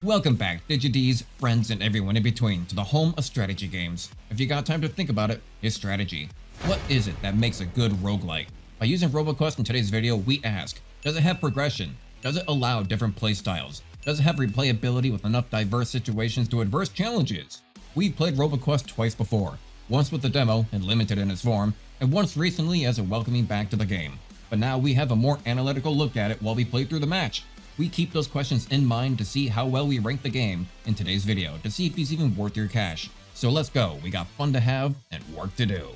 Welcome back, DigiDs, friends, and everyone in between to the home of strategy games. If you got time to think about it, it's strategy. What is it that makes a good roguelike? By using ROBOQUEST in today's video, we ask, does it have progression? Does it allow different playstyles? Does it have replayability with enough diverse situations to adverse challenges? We've played ROBOQUEST twice before, once with the demo and limited in its form, and once recently as a welcoming back to the game. But now we have a more analytical look at it while we play through the match. We keep those questions in mind to see how well we rank the game in today's video, to see if it's even worth your cash. So let's go, we got fun to have and work to do.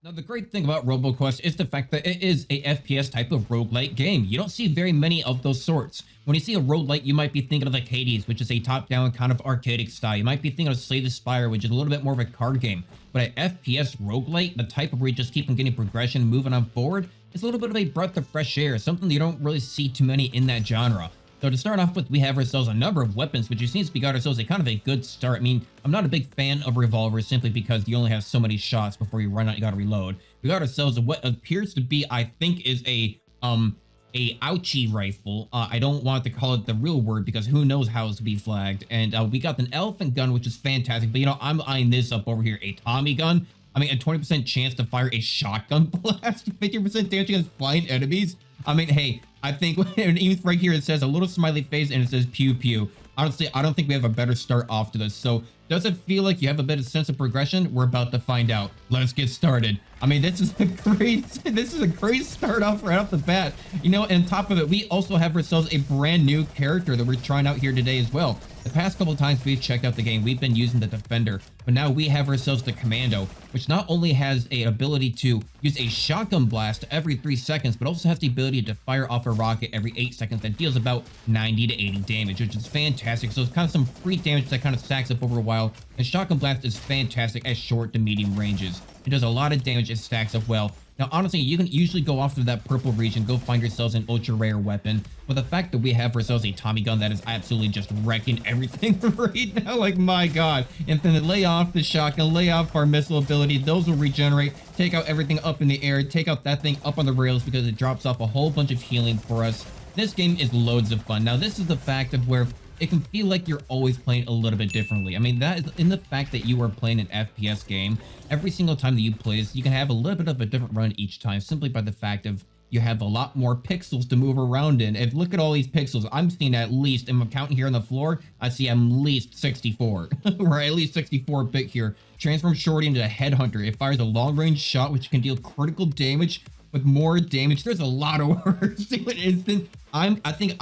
Now the great thing about ROBOQUEST is the fact that it is a FPS type of roguelike game. You don't see very many of those sorts. When you see a roguelike, you might be thinking of like Hades, which is a top-down kind of arcadic style. You might be thinking of Slay the Spire, which is a little bit more of a card game. But an FPS roguelike, the type of where you just keep on getting progression, moving on forward, it's a little bit of a breath of fresh air, something you don't really see too many in that genre. So to start off with, we have ourselves a number of weapons, which seems to be got ourselves a kind of a good start. I mean, I'm not a big fan of revolvers simply because you only have so many shots before you run out, you gotta reload. We got ourselves what appears to be, I think, is a ouchie rifle. I don't want to call it the real word because who knows how it's to be flagged. And we got an elephant gun, which is fantastic. But you know, I'm eyeing this up over here, a Tommy gun. I mean, a 20% chance to fire a shotgun blast, 50% damage against flying enemies. I mean, hey, I think even right here it says a little smiley face and it says pew pew. Honestly, I don't think we have a better start off to this. So does it feel like you have a bit of sense of progression? We're about to find out. Let's get started. I mean, this is a great start off right off the bat. You know, and on top of it, we also have ourselves a brand new character that we're trying out here today as well. The past couple times we've checked out the game, we've been using the Defender, but now we have ourselves the Commando, which not only has an ability to use a shotgun blast every 3 seconds, but also has the ability to fire off a rocket every 8 seconds that deals about 90 to 80 damage, which is fantastic. So it's kind of some free damage that kind of stacks up over a while. And shotgun blast is fantastic at short to medium ranges. It does a lot of damage, it stacks up well. Now, honestly, you can usually go off to that purple region, go find yourselves an ultra rare weapon. But the fact that we have ourselves a Tommy gun that is absolutely just wrecking everything right now, like my god. And then lay off the shotgun, lay off our missile ability, those will regenerate, take out everything up in the air, take out that thing up on the rails because it drops off a whole bunch of healing for us. This game is loads of fun. Now, this is the fact of where it can feel like you're always playing a little bit differently. I mean, that is in the fact that you are playing an FPS game. Every single time that you play this, you can have a little bit of a different run each time simply by the fact of you have a lot more pixels to move around in. If look at all these pixels, I'm seeing at least, I'm counting here on the floor, I see at least 64, or at least 64-bit here. Transform Shorty into a headhunter. It fires a long-range shot, which can deal critical damage with more damage. There's a lot of words to an instant. I think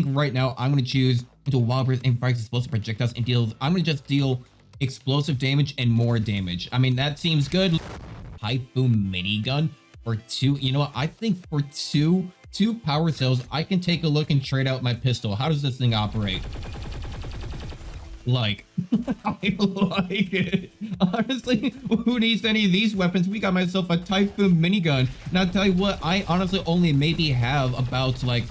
right now I'm gonna choose into a wild burst and fires explosive projectiles and deals. I'm gonna just deal explosive damage and more damage. I mean, that seems good. Typhoon minigun for 2. You know what? I think for two power cells, I can take a look and trade out my pistol. How does this thing operate? Like, I like it. Honestly, who needs any of these weapons? We got myself a Typhoon minigun. Now, I'll tell you what, I honestly only maybe have about like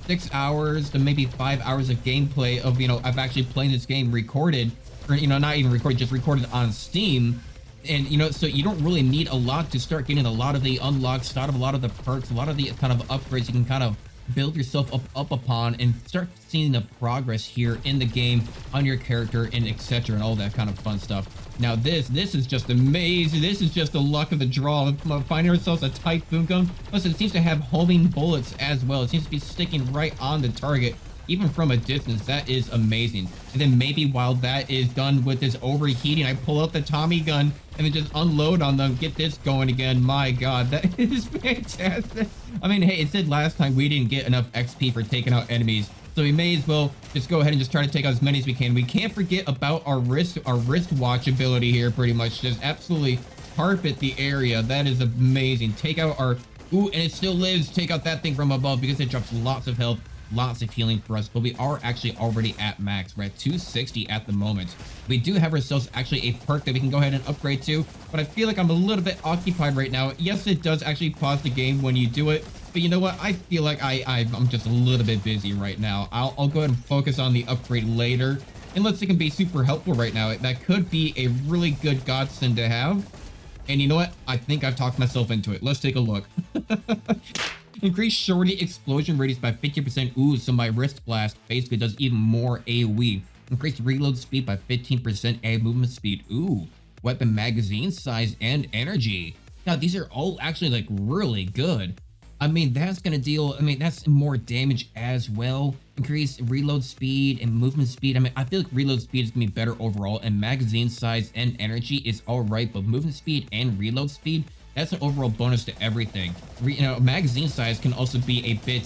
6 hours to maybe 5 hours of gameplay of, you know, I've actually playing this game recorded, or, you know, not even recorded, just recorded on Steam. And, you know, so you don't really need a lot to start getting a lot of the unlocks, start of a lot of the perks, a lot of the kind of upgrades you can kind of build yourself up upon and start seeing the progress here in the game on your character and etc. and all that kind of fun stuff. Now this is just amazing. This is just the luck of the draw. Finding ourselves a Typhoon gun. Plus it seems to have homing bullets as well. It seems to be sticking right on the target even from a distance. That is amazing. And then maybe while that is done with this overheating, I pull out the Tommy gun and then just unload on them, get this going again. My god, that is fantastic. I mean, hey, it said last time we didn't get enough XP for taking out enemies, so we may as well just go ahead and just try to take out as many as we can. We can't forget about our wristwatch ability here. Pretty much just absolutely carpet the area. That is amazing. Take out our and it still lives. Take out that thing from above because it drops lots of health, lots of healing for us. But we are actually already at max. We're at 260 at the moment. We do have ourselves actually a perk that we can go ahead and upgrade to, but I feel like I'm a little bit occupied right now. Yes, it does actually pause the game when you do it, but you know what, I feel like I'm just a little bit busy right now. I'll go ahead and focus on the upgrade later, unless it can be super helpful right now. That could be a really good godsend to have. And you know what, I think I've talked myself into it. Let's take a look. Increase shorty explosion radius by 50%. Ooh, so my wrist blast basically does even more AoE. Increase reload speed by 15% and movement speed. Ooh, weapon magazine size and energy. Now, these are all actually like really good. I mean, that's gonna deal, I mean, that's more damage as well. Increase reload speed and movement speed. I mean, I feel like reload speed is gonna be better overall, and magazine size and energy is all right, but movement speed and reload speed, that's an overall bonus to everything. Magazine size can also be a bit,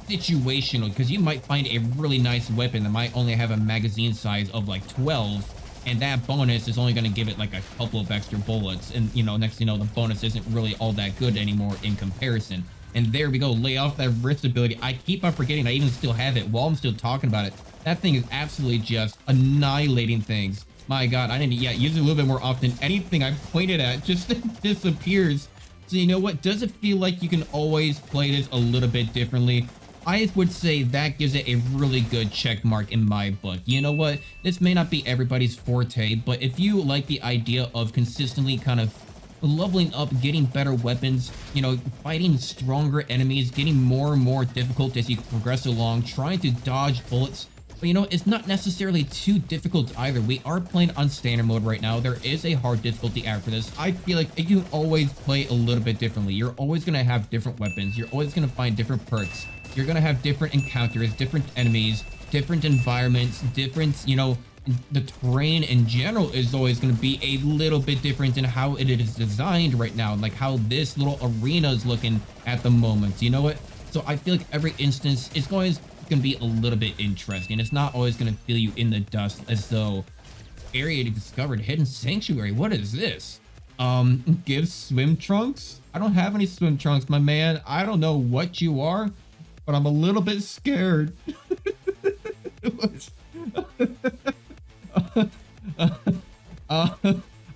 situational, because you might find a really nice weapon that might only have a magazine size of like 12, and that bonus is only going to give it like a couple of extra bullets, and next thing you know, the bonus isn't really all that good anymore in comparison. And there we go, lay off that wrist ability. I keep on forgetting I even still have it while I'm still talking about it. That thing is absolutely just annihilating things. My god, I need to use it a little bit more often. Anything I pointed at just disappears. So you know what, does it feel like you can always play this a little bit differently? I would say that gives it a really good check mark in my book. You know what? This may not be everybody's forte, but if you like the idea of consistently kind of leveling up, getting better weapons, fighting stronger enemies, getting more and more difficult as you progress along, trying to dodge bullets, but it's not necessarily too difficult either. We are playing on standard mode right now. There is a hard difficulty after this. I feel like you can always play a little bit differently. You're always going to have different weapons. You're always going to find different perks. You're going to have different encounters, different enemies, different environments, different, the terrain in general is always going to be a little bit different in how it is designed right now, like how this little arena is looking at the moment. You know what? So I feel like every instance is going to be a little bit interesting. It's not always going to feel you in the dust as though area discovered hidden sanctuary. What is this? Give swim trunks? I don't have any swim trunks, my man. I don't know what you are, but I'm a little bit scared.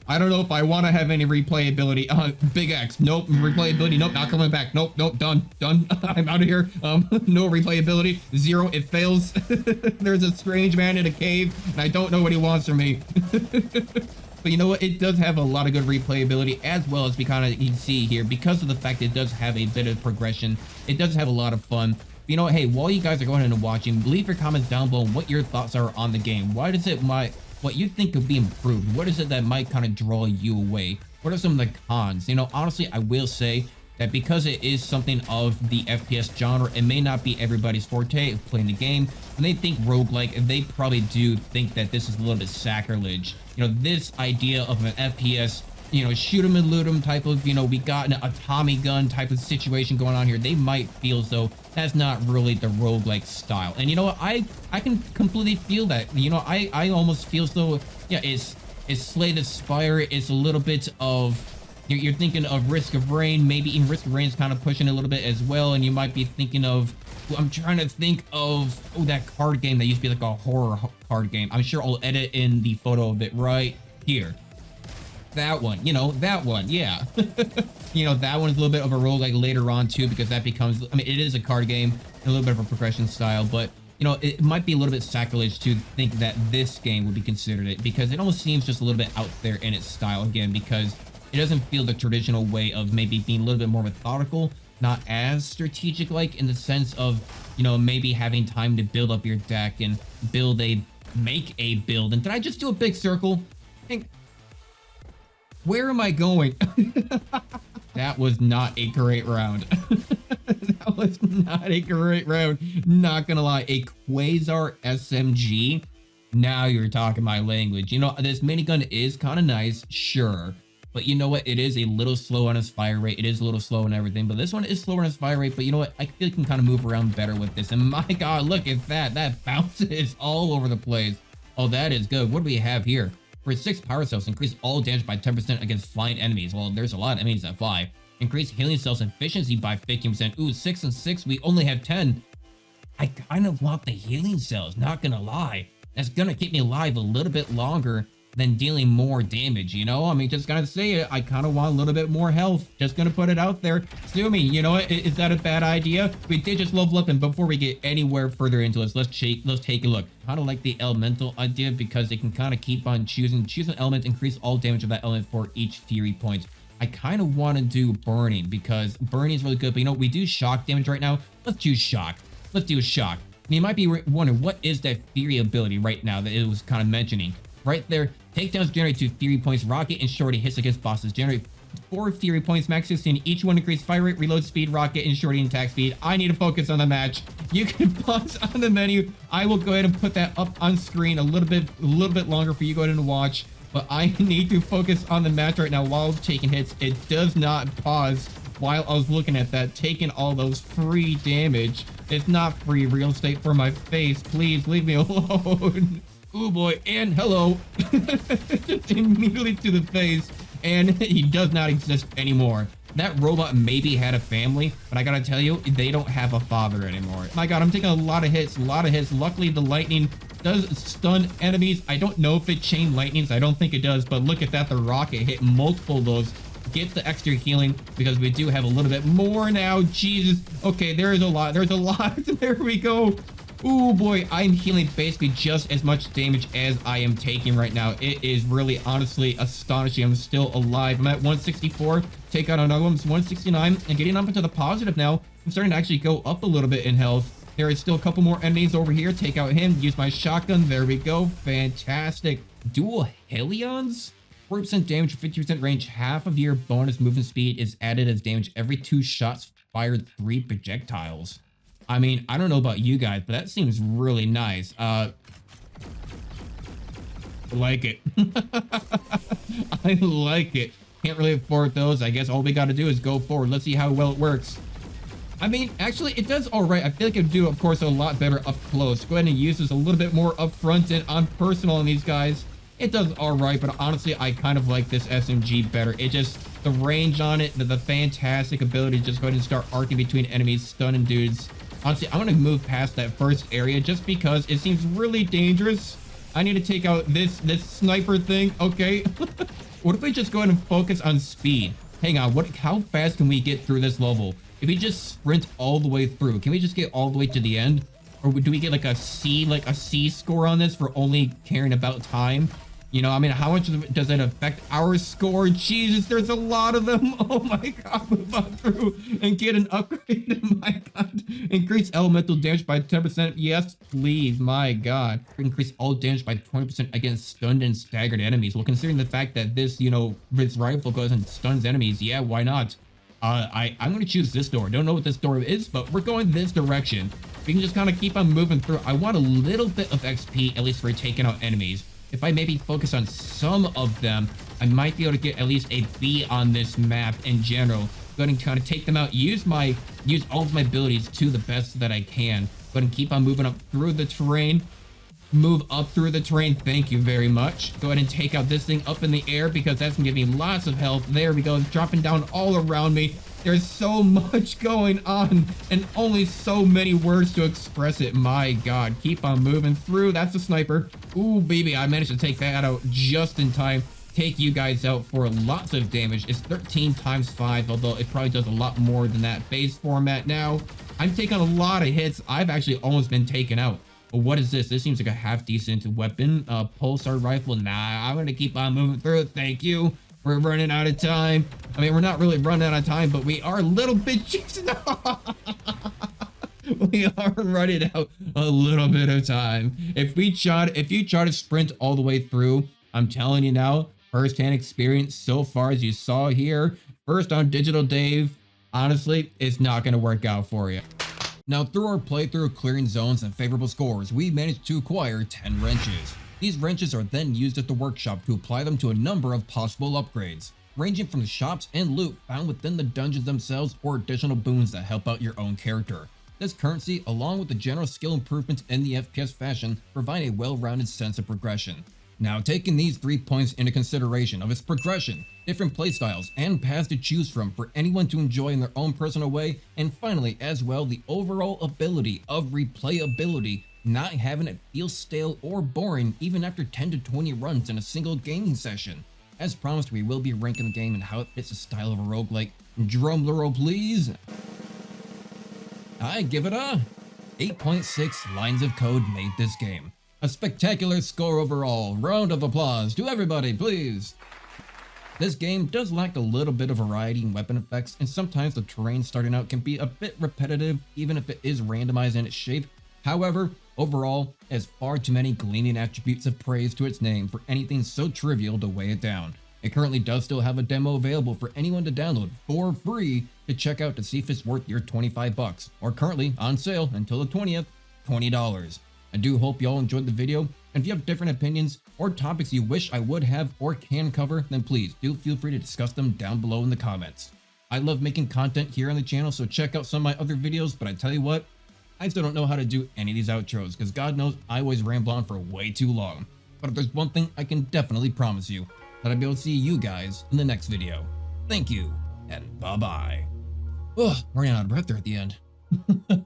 I don't know if I want to have any replayability. Big X, nope. Replayability, nope. Not coming back. Nope. Done. I'm out of here. No replayability. 0. It fails. There's a strange man in a cave, and I don't know what he wants from me. But you know what? It does have a lot of good replayability, as well as you can see here, because of the fact it does have a bit of progression. It does have a lot of fun. You know what? Hey, while you guys are going and watching, leave your comments down below on what your thoughts are on the game. Why does it what you think could be improved? What is it that might kind of draw you away? What are some of the cons? Honestly, I will say that because it is something of the FPS genre, it may not be everybody's forte of playing the game. When they think roguelike, they probably do think that this is a little bit sacrilege. This idea of an FPS, shoot 'em and loot 'em type of, we got a Tommy gun type of situation going on here. They might feel as though that's not really the roguelike style. And you know what? I can completely feel that. I almost feel as though, it's Slay the Spire. It's a little bit of, you're thinking of Risk of Rain. Maybe even Risk of Rain's kind of pushing a little bit as well. And you might be thinking of, I'm trying to think of, that card game that used to be like a horror card game. I'm sure I'll edit in the photo of it right here. That one, that one, yeah. That one's a little bit of a roguelike later on too, because that becomes, it is a card game, a little bit of a progression style, but it might be a little bit sacrilege to think that this game would be considered it, because it almost seems just a little bit out there in its style again, because it doesn't feel the traditional way of maybe being a little bit more methodical, not as strategic like, in the sense of, maybe having time to build up your deck and make a build. And did I just do a big circle? Where am I going? That was not a great round. That was not a great round. Not gonna lie. A Quasar SMG? Now you're talking my language. This minigun is kind of nice, sure. But you know what? It is a little slow on its fire rate. It is a little slow and everything. But this one is slower on its fire rate. But you know what? I feel you can kind of move around better with this. And my god, look at that. That bounces all over the place. Oh, that is good. What do we have here? For 6 power cells, increase all damage by 10% against flying enemies. Well, there's a lot of enemies that fly. Increase healing cells efficiency by 15%. Ooh, 6 and 6. We only have 10. I kind of want the healing cells, not gonna lie. That's gonna keep me alive a little bit longer than dealing more damage, just gonna say it. I kind of want a little bit more health. Just gonna put it out there. Sue me, is that a bad idea? We did just level up, and before we get anywhere further into this, let's take a look. Kind of like the elemental idea, because it can kind of keep on choose an element, increase all damage of that element for each fury point. I kind of want to do burning, because burning is really good, but we do shock damage right now. Let's choose shock. Let's do shock. And you might be wondering, what is that Fury ability right now that it was kind of mentioning? Right there, takedowns generate 2 Fury points, Rocket and Shorty hits against bosses generate 4 Fury points, max 16, each one increase fire rate, reload speed, Rocket, and Shorty and attack speed. I need to focus on the match. You can pause on the menu. I will go ahead and put that up on screen a little bit longer for you to go ahead and watch. But I need to focus on the match right now while I was taking hits. It does not pause while I was looking at that, taking all those free damage. It's not free real estate for my face. Please leave me alone. Oh boy, and hello. Just immediately to the face. And he does not exist anymore. That robot maybe had a family, but I gotta tell you, they don't have a father anymore. My god, I'm taking a lot of hits. Luckily, the lightning does stun enemies. I don't know if it chain lightnings. I don't think it does, but look at that. The rocket hit multiple of those. Get the extra healing because we do have a little bit more now. Jesus. Okay, there's a lot. There we go. Oh boy, I'm healing basically just as much damage as I am taking right now. It is really honestly astonishing. I'm still alive. I'm at 164. Take out another one. It's 169 and getting up into the positive now. I'm starting to actually go up a little bit in health. There is still a couple more enemies over here. Take out him. Use my shotgun. There we go. Fantastic. Dual Helions? 40% damage, 50% range. Half of your bonus movement speed is added as damage every 2 shots fired 3 projectiles. I mean, I don't know about you guys, but that seems really nice. I like it. I like it. Can't really afford those. I guess all we got to do is go forward. Let's see how well it works. I mean, actually, it does all right. I feel like it would do, of course, a lot better up close. Go ahead and use this a little bit more up front and on personal on these guys. It does all right, but honestly, I kind of like this SMG better. It just, the range on it, the fantastic ability to just go ahead and start arcing between enemies, stunning dudes. Honestly, I'm going to move past that first area just because it seems really dangerous. I need to take out this sniper thing. Okay. What if we just go ahead and focus on speed? Hang on. How fast can we get through this level? If we just sprint all the way through, can we just get all the way to the end? Or do we get like a C score on this for only caring about time? You know, I mean, how much does it affect our score? Jesus, there's a lot of them. Oh my god, move on through and get an upgrade. My god. Increase elemental damage by 10%. Yes, please. My god. Increase all damage by 20% against stunned and staggered enemies. Well, considering the fact that this, you know, this rifle goes and stuns enemies, yeah, why not? I'm going to choose this door. Don't know what this door is, but we're going this direction. We can just kind of keep on moving through. I want a little bit of XP, at least for taking out enemies. If I maybe focus on some of them, I might be able to get at least a B on this map in general. Go ahead and kind of take them out, use all of my abilities to the best that I can. Go ahead and keep on moving up through the terrain. Move up through the terrain. Thank you very much. Go ahead and take out this thing up in the air because that's gonna give me lots of health. There we go. It's dropping down all around me. There's so much going on and only so many words to express it. My god. Keep on moving through. That's a sniper. Ooh, baby. I managed to take that out just in time. Take you guys out for lots of damage. It's 13 times 5, although it probably does a lot more than that base format now. I'm taking a lot of hits. I've actually almost been taken out. But what is this? This seems like a half-decent weapon. Pulsar rifle. Nah, I'm going to keep on moving through. Thank you. We're running out of time. I mean, we're not really running out of time, but we are a little bit... We are running out a little bit of time. If you try to sprint all the way through, I'm telling you now, first-hand experience so far as you saw here, first on Digital Dave, honestly, it's not going to work out for you. Now, through our playthrough clearing zones and favorable scores, we managed to acquire 10 wrenches. These wrenches are then used at the workshop to apply them to a number of possible upgrades, ranging from the shops and loot found within the dungeons themselves or additional boons that help out your own character. This currency, along with the general skill improvements in the FPS fashion, provide a well-rounded sense of progression. Now, taking these 3 points into consideration of its progression, different playstyles, and paths to choose from for anyone to enjoy in their own personal way, and finally, as well, the overall ability of replayability, not having it feel stale or boring even after 10 to 20 runs in a single gaming session. As promised, we will be ranking the game and how it fits the style of a roguelike. Drum roll, please. I give it a 8.6 lines of code made this game. A spectacular score overall. Round of applause to everybody, please. This game does lack a little bit of variety in weapon effects, and sometimes the terrain starting out can be a bit repetitive, even if it is randomized in its shape. However, overall, it has far too many gleaming attributes of praise to its name for anything so trivial to weigh it down. It currently does still have a demo available for anyone to download for free to check out to see if it's worth your $25, or currently on sale until the 20th, $20. I do hope y'all enjoyed the video, and if you have different opinions or topics you wish I would have or can cover, then please do feel free to discuss them down below in the comments. I love making content here on the channel, so check out some of my other videos, but I tell you what, I still don't know how to do any of these outros, because God knows I always ramble on for way too long. But if there's one thing I can definitely promise you, that I'll be able to see you guys in the next video. Thank you, and bye-bye. Ugh, running out of breath there at the end.